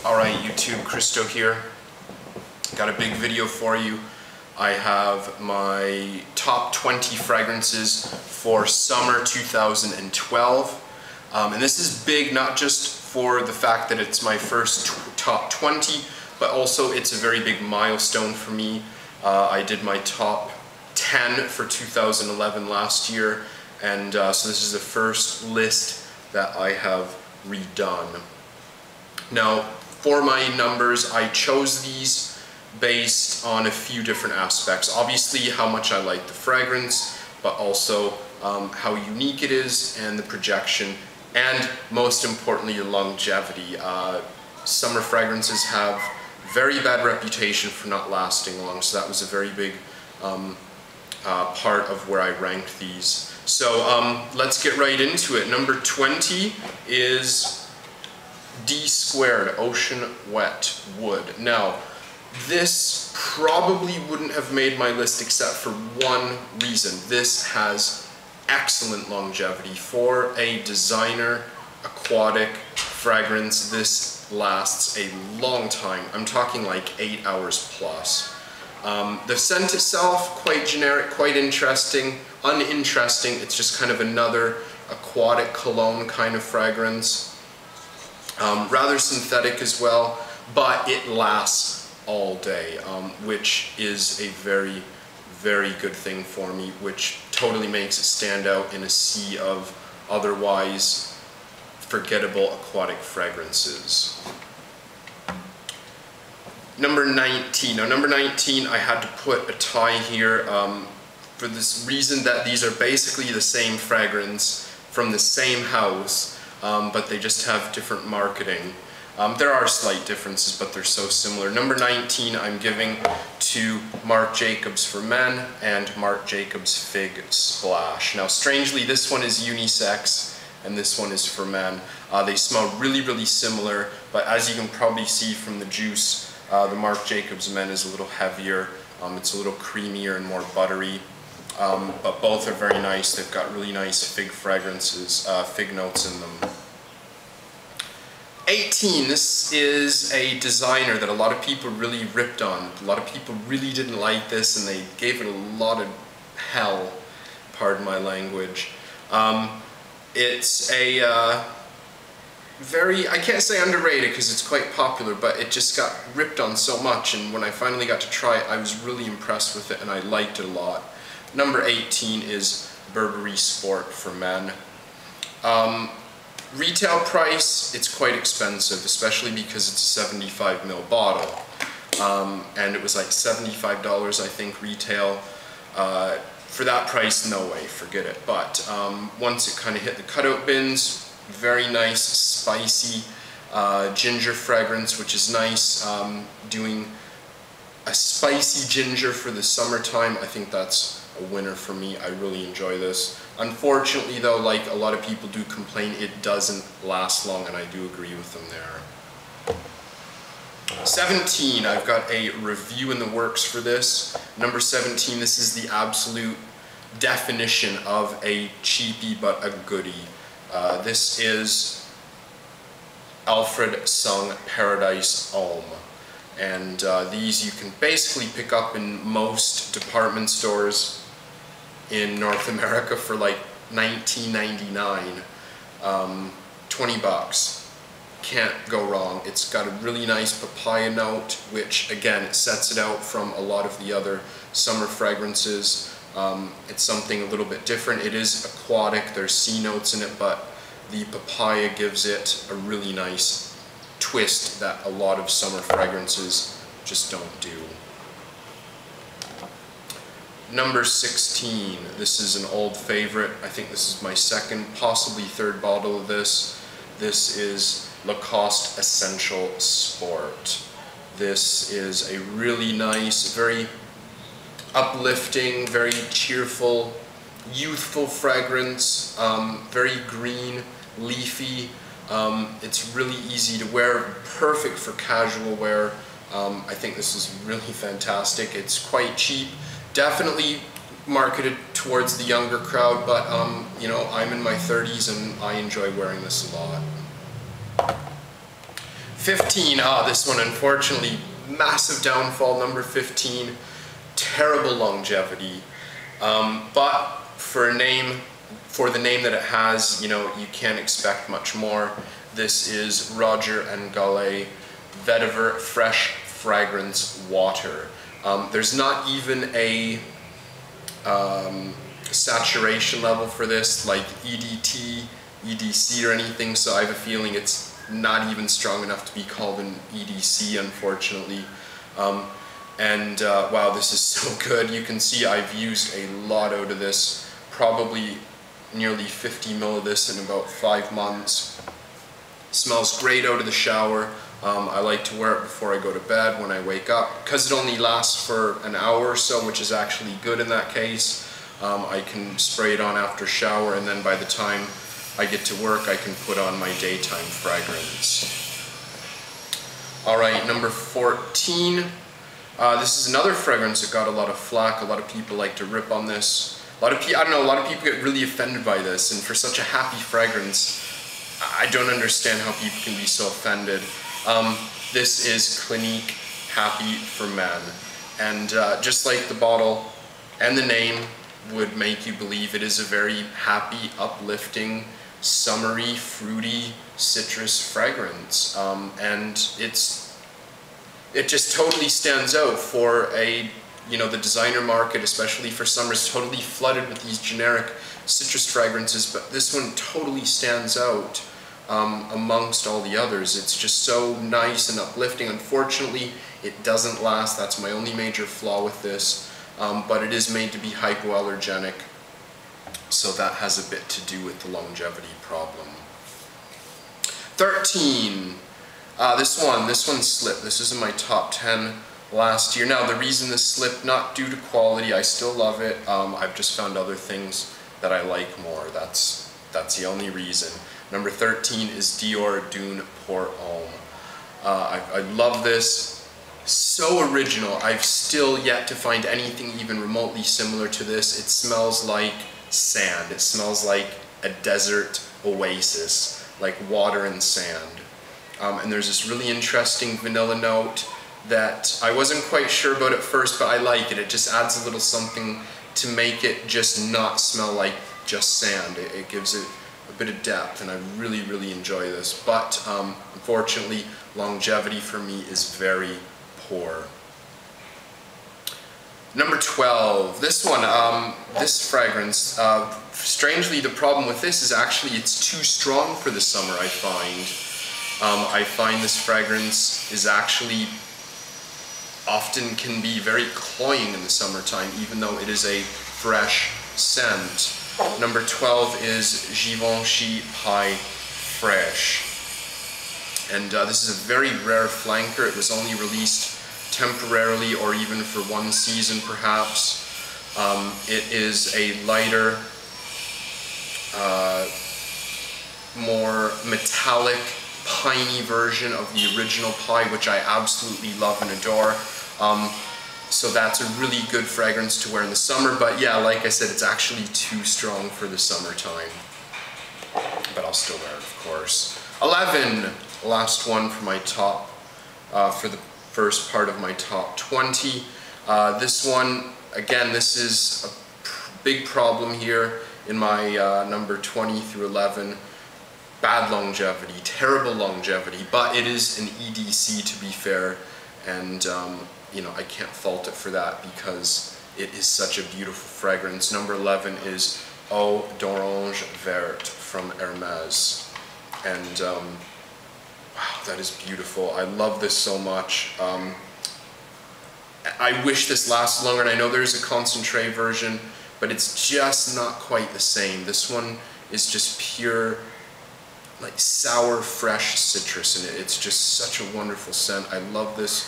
Alright YouTube, Kristo here. Got a big video for you. I have my top 20 fragrances for summer 2012. And this is big not just for the fact that it's my first top 20, but also it's a very big milestone for me. I did my top 10 for 2011 last year, and so this is the first list that I have redone. Now, for my numbers, I chose these based on a few different aspects. Obviously, how much I like the fragrance, but also how unique it is and the projection, and most importantly, the longevity. Summer fragrances have very bad reputation for not lasting long, so that was a very big part of where I ranked these. So let's get right into it. Number 20 is DSquared Ocean Wet Wood. Now, this probably wouldn't have made my list except for one reason. This has excellent longevity. For a designer aquatic fragrance, this lasts a long time. I'm talking like 8 hours plus. The scent itself, quite generic, quite interesting, uninteresting. It's just kind of another aquatic cologne kind of fragrance. Rather synthetic as well, but it lasts all day, which is a very, very good thing for me, which totally makes it stand out in a sea of otherwise forgettable aquatic fragrances. Number 19. Now, number 19, I had to put a tie here for this reason that these are basically the same fragrance from the same house, but they just have different marketing. There are slight differences, but they're so similar. Number 19, I'm giving to Marc Jacobs for Men and Marc Jacobs Fig Splash. Now, strangely, this one is unisex and this one is for men. They smell really, really similar, but as you can probably see from the juice, the Marc Jacobs Men is a little heavier. It's a little creamier and more buttery. But both are very nice. They've got really nice fig fragrances, fig notes in them. 18, this is a designer that a lot of people really ripped on. A lot of people really didn't like this and they gave it a lot of hell, pardon my language. It's a very, I can't say underrated because it's quite popular, but it just got ripped on so much, and when I finally got to try it, I was really impressed with it and I liked it a lot. Number 18 is Burberry Sport for Men. Retail price, it's quite expensive, especially because it's a 75 ml bottle. And it was like $75, I think, retail. For that price, no way, forget it. But once it kind of hit the cutout bins, very nice, spicy ginger fragrance, which is nice. Doing a spicy ginger for the summertime, I think that's a winner for me. I really enjoy this. Unfortunately though, like a lot of people do complain, it doesn't last long, and I do agree with them there. 17, I've got a review in the works for this. Number 17, this is the absolute definition of a cheapie but a goodie. This is Alfred Sung Paradise Alm. And these you can basically pick up in most department stores in North America for like $19.99, 20 bucks. Can't go wrong. It's got a really nice papaya note, which again sets it out from a lot of the other summer fragrances. It's something a little bit different. It is aquatic, there's sea notes in it, but the papaya gives it a really nice twist that a lot of summer fragrances just don't do. Number 16, this is an old favorite. I think this is my second, possibly third bottle of this. This is Lacoste Essential Sport. This is a really nice, very uplifting, very cheerful, youthful fragrance, very green, leafy. It's really easy to wear, perfect for casual wear. I think this is really fantastic. It's quite cheap, definitely marketed towards the younger crowd, but you know, I'm in my 30s and I enjoy wearing this a lot. 15, this one unfortunately, massive downfall, number 15, terrible longevity, but for the name that it has, you know, you can't expect much more. This is Roger and Ghale Vetiver Fresh Fragrance Water. There's not even a saturation level for this, like EDT, EDC or anything, so I have a feeling it's not even strong enough to be called an EDC, unfortunately. Wow, this is so good. You can see I've used a lot out of this, probably nearly 50 ml of this in about 5 months. Smells great out of the shower. I like to wear it before I go to bed when I wake up. Because it only lasts for an hour or so, which is actually good in that case, I can spray it on after shower, and then by the time I get to work, I can put on my daytime fragrance. Alright, number 14. This is another fragrance that got a lot of flack. A lot of people like to rip on this. A lot of people get really offended by this, and for such a happy fragrance, I don't understand how people can be so offended. This is Clinique Happy For Men, and just like the bottle and the name would make you believe, it is a very happy, uplifting, summery, fruity, citrus fragrance, and it just totally stands out for the designer market, especially for summer, is totally flooded with these generic citrus fragrances, but this one totally stands out amongst all the others. It's just so nice and uplifting. Unfortunately, it doesn't last. That's my only major flaw with this, but it is made to be hypoallergenic, so that has a bit to do with the longevity problem. 13. This one slipped. This is in my top 10 last year. Now, the reason this slipped, not due to quality, I still love it. I've just found other things that I like more. That's the only reason. Number 13 is Dior Dune Pour Homme. I love this. So original. I've still yet to find anything even remotely similar to this. It smells like sand. It smells like a desert oasis, like water and sand. And there's this really interesting vanilla note that I wasn't quite sure about at first, but I like it. It just adds a little something to make it just not smell like just sand. It gives it a bit of depth, and I really, really enjoy this. But unfortunately, longevity for me is very poor. Number 12, this one, this fragrance, strangely the problem with this is actually it's too strong for the summer, I find. I find this fragrance is actually often can be very cloying in the summertime, even though it is a fresh scent. Number 12 is Givenchy Paille Fraîche. And this is a very rare flanker. It was only released temporarily or even for one season perhaps. It is a lighter, more metallic, piney version of the original Paille, which I absolutely love and adore. So that's a really good fragrance to wear in the summer, but yeah, like I said, it's actually too strong for the summertime. But I'll still wear it, of course. 11, last one for my top, for the first part of my top 20. This one, again, this is a big problem here in my number 20 through 11. Bad longevity, terrible longevity, but it is an EDC to be fair, and I can't fault it for that because it is such a beautiful fragrance. Number 11 is Eau d'Orange Verte from Hermès, and wow, that is beautiful. I love this so much. I wish this lasted longer, and I know there's a concentrate version, but it's just not quite the same. This one is just pure, like sour, fresh citrus, and it's just such a wonderful scent. I love this.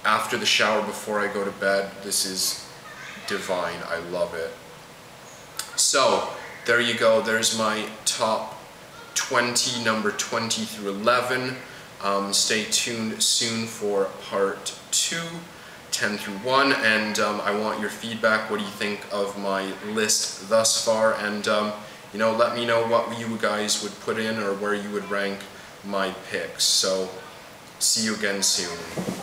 After the shower, before I go to bed, this is divine. I love it. So, there you go. There's my top 20, number 20 through 11. Stay tuned soon for part 2, 10 through 1, and I want your feedback. What do you think of my list thus far? And let me know what you guys would put in or where you would rank my picks. So see you again soon.